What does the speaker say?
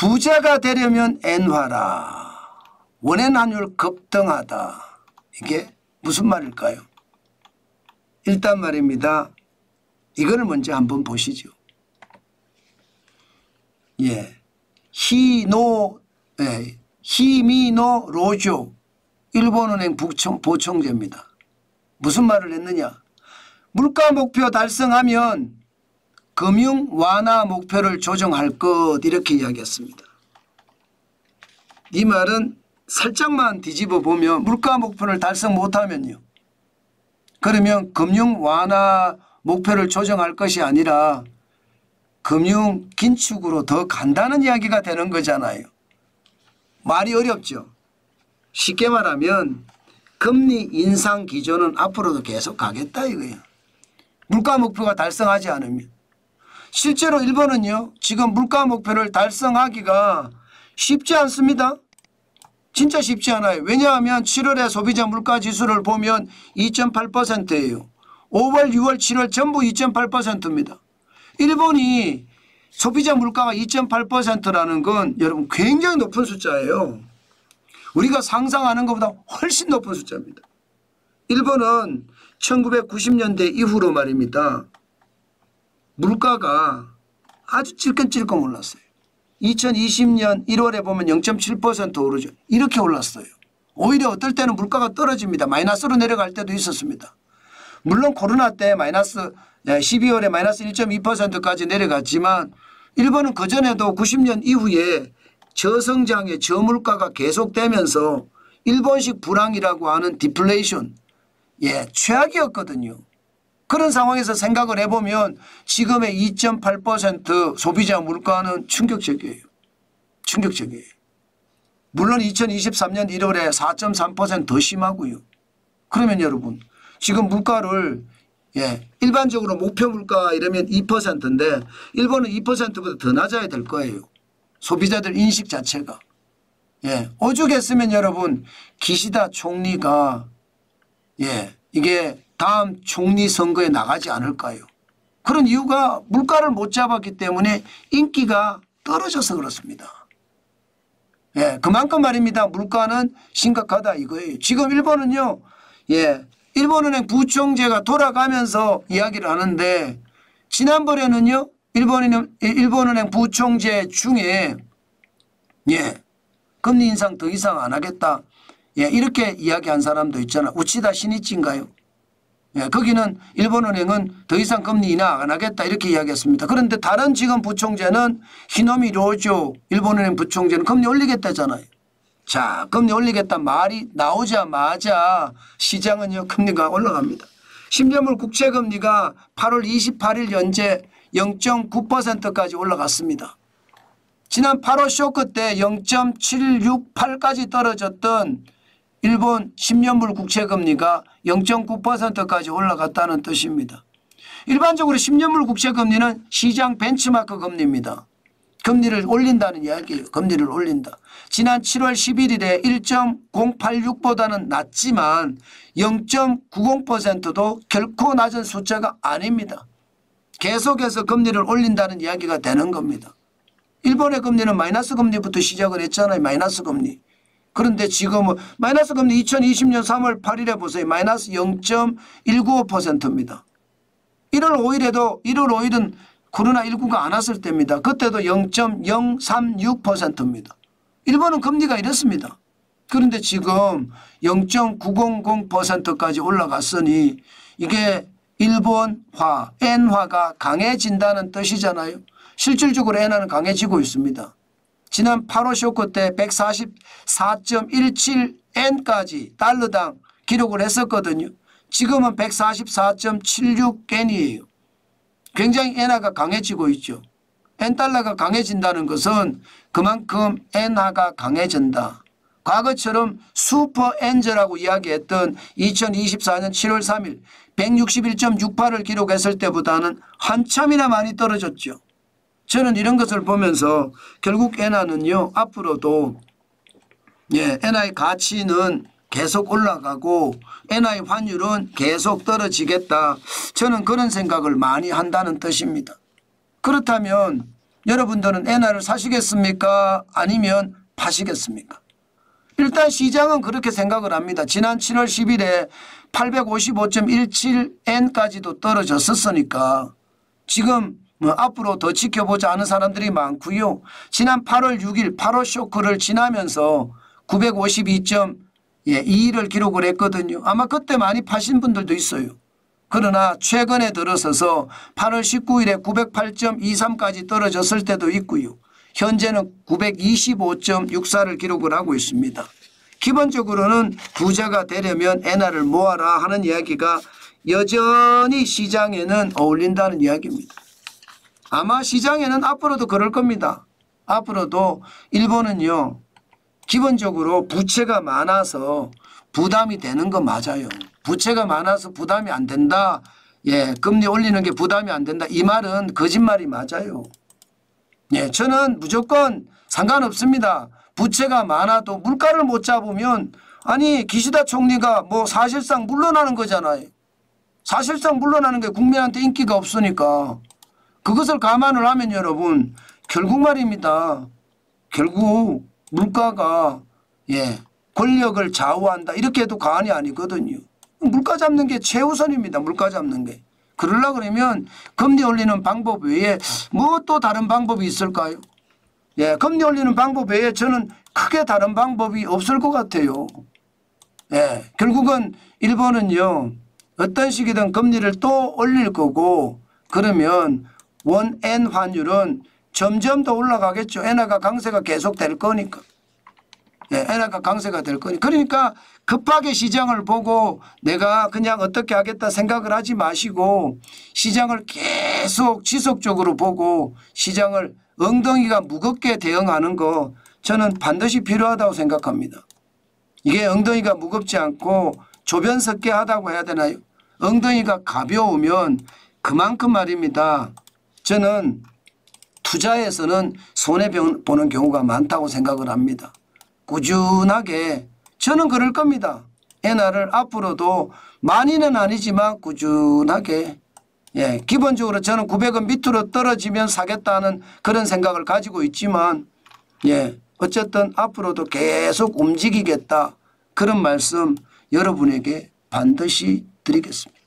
부자가 되려면 엔화라. 원엔 환율 급등하다. 이게 무슨 말일까요? 일단 말입니다. 이거를 먼저 한번 보시죠. 예. 히미노 로조 일본은행 보총재입니다. 무슨 말을 했느냐. 물가 목표 달성하면 금융 완화 목표를 조정할 것 이렇게 이야기했습니다. 이 말은 살짝만 뒤집어 보면 물가 목표를 달성 못하면요. 그러면 금융 완화 목표를 조정할 것이 아니라 금융 긴축으로 더 간다는 이야기가 되는 거잖아요. 말이 어렵죠. 쉽게 말하면 금리 인상 기조는 앞으로도 계속 가겠다 이거예요. 물가 목표가 달성하지 않으면. 실제로 일본은요. 지금 물가 목표를 달성하기가 쉽지 않습니다. 진짜 쉽지 않아요. 왜냐하면 7월에 소비자 물가 지수를 보면 2.8%예요. 5월, 6월, 7월 전부 2.8%입니다. 일본이 소비자 물가가 2.8%라는 건 여러분 굉장히 높은 숫자예요. 우리가 상상하는 것보다 훨씬 높은 숫자입니다. 일본은 1990년대 이후로 말입니다. 물가가 아주 찔끔찔끔 올랐어요. 2020년 1월에 보면 0.7% 오르죠. 이렇게 올랐어요. 오히려 어떨 때는 물가가 떨어집니다. 마이너스로 내려갈 때도 있었습니다. 물론 코로나 때 12월에 마이너스 1.2%까지 내려갔지만 일본은 그전에도 90년 이후에 저성장의 저물가가 계속되면서 일본식 불황이라고 하는 디플레이션 최악이었거든요. 그런 상황에서 생각을 해보면 지금의 2.8% 소비자 물가는 충격적이에요. 충격적이에요. 물론 2023년 1월에 4.3% 더 심하고요. 그러면 여러분 지금 물가를 일반적으로 목표 물가 이러면 2%인데 일본은 2%보다 더 낮아야 될 거예요. 소비자들 인식 자체가. 오죽했으면 여러분 기시다 총리가 이게 다음 총리 선거에 나가지 않을까요? 그런 이유가 물가를 못 잡았기 때문에 인기가 떨어져서 그렇습니다. 그만큼 말입니다. 물가는 심각하다 이거예요. 지금 일본은요. 일본은행 부총재가 돌아가면서 이야기를 하는데 지난번에는요. 일본은행 부총재 중에 금리 인상 더 이상 안 하겠다. 이렇게 이야기한 사람도 있잖아. 우치다 시니치인가요? 거기는 일본은행은 더 이상 금리 인하 안 하겠다 이렇게 이야기했습니다. 그런데 다른 지금 부총재는 히노미 로조 일본은행 부총재는 금리 올리겠다잖아요. 자, 금리 올리겠다 말이 나오자마자 시장은요 금리가 올라갑니다. 10년물 국채금리가 8월 28일 현재 0.9%까지 올라갔습니다. 지난 8월 쇼크 때 0.768까지 떨어졌던 일본 10년물 국채금리가 0.9%까지 올라갔다는 뜻입니다. 일반적으로 10년물 국채금리는 시장 벤치마크 금리입니다. 금리를 올린다는 이야기예요. 금리를 올린다. 지난 7월 11일에 1.086보다는 낮지만 0.90%도 결코 낮은 숫자가 아닙니다. 계속해서 금리를 올린다는 이야기가 되는 겁니다. 일본의 금리는 마이너스 금리부터 시작을 했잖아요. 마이너스 금리. 그런데 지금은 마이너스 금리 2020년 3월 8일에 보세요. 마이너스 0.195%입니다. 1월 5일은 코로나19가 안 왔을 때입니다. 그때도 0.036%입니다. 일본은 금리가 이렇습니다. 그런데 지금 0.900%까지 올라갔으니 이게 일본화, 엔화가 강해진다는 뜻이잖아요. 실질적으로 엔화는 강해지고 있습니다. 지난 8월 쇼크 때 144.17엔까지 달러당 기록을 했었거든요. 지금은 144.76엔이에요. 굉장히 엔화가 강해지고 있죠. 엔달러가 강해진다는 것은 그만큼 엔화가 강해진다. 과거처럼 슈퍼엔저라고 이야기했던 2024년 7월 3일 161.68을 기록했을 때보다는 한참이나 많이 떨어졌죠. 저는 이런 것을 보면서 결국 엔화는요 앞으로도 엔화의 가치는 계속 올라가고 엔화의 환율은 계속 떨어지겠다. 저는 그런 생각을 많이 한다는 뜻입니다. 그렇다면 여러분들은 엔화를 사시겠습니까? 아니면 파시겠습니까? 일단 시장은 그렇게 생각을 합니다. 지난 7월 10일에 855.17엔까지도 떨어졌었으니까 지금 앞으로 더 지켜보자 하는 사람들이 많고요. 지난 8월 6일 8월 쇼크를 지나면서 952.21을 기록을 했거든요. 아마 그때 많이 파신 분들도 있어요. 그러나 최근에 들어서서 8월 19일에 908.23까지 떨어졌을 때도 있고요. 현재는 925.64를 기록을 하고 있습니다. 기본적으로는 부자가 되려면 엔화를 모아라 하는 이야기가 여전히 시장에는 어울린다는 이야기입니다. 아마 시장에는 앞으로도 그럴 겁니다. 앞으로도 일본은요. 기본적으로 부채가 많아서 부담이 되는 거 맞아요. 부채가 많아서 부담이 안 된다. 예, 금리 올리는 게 부담이 안 된다. 이 말은 거짓말이 맞아요. 예, 저는 무조건 상관없습니다. 부채가 많아도 물가를 못 잡으면 아니 기시다 총리가 뭐 사실상 물러나는 거잖아요. 사실상 물러나는 게 국민한테 인기가 없으니까 그것을 감안을 하면 여러분 결국 말입니다. 결국 물가가 예, 권력을 좌우한다 이렇게 해도 과언이 아니거든요. 물가 잡는 게 최우선입니다. 물가 잡는 게. 그러려고 그러면 금리 올리는 방법 외에 뭐 또 다른 방법이 있을까요? 예, 금리 올리는 방법 외에 저는 크게 다른 방법이 없을 것 같아요. 예, 결국은 일본은요. 어떤 식이든 금리를 또 올릴 거고 그러면 원엔 환율은 점점 더 올라가겠죠. 엔화가 강세가 계속 될 거니까. 예, 엔화가 강세가 될 거니까. 그러니까 급하게 시장을 보고 내가 그냥 어떻게 하겠다 생각을 하지 마시고 시장을 계속 지속적으로 보고 시장을 엉덩이가 무겁게 대응하는 거 저는 반드시 필요하다고 생각합니다. 이게 엉덩이가 무겁지 않고 조변석계하다고 해야 되나요? 엉덩이가 가벼우면 그만큼 말입니다. 저는 투자에서는 손해보는 경우가 많다고 생각을 합니다. 꾸준하게 저는 그럴 겁니다. 엔화를 앞으로도 많이는 아니지만 꾸준하게 예, 기본적으로 저는 900원 밑으로 떨어지면 사겠다는 그런 생각을 가지고 있지만 예, 어쨌든 앞으로도 계속 움직이겠다 그런 말씀 여러분에게 반드시 드리겠습니다.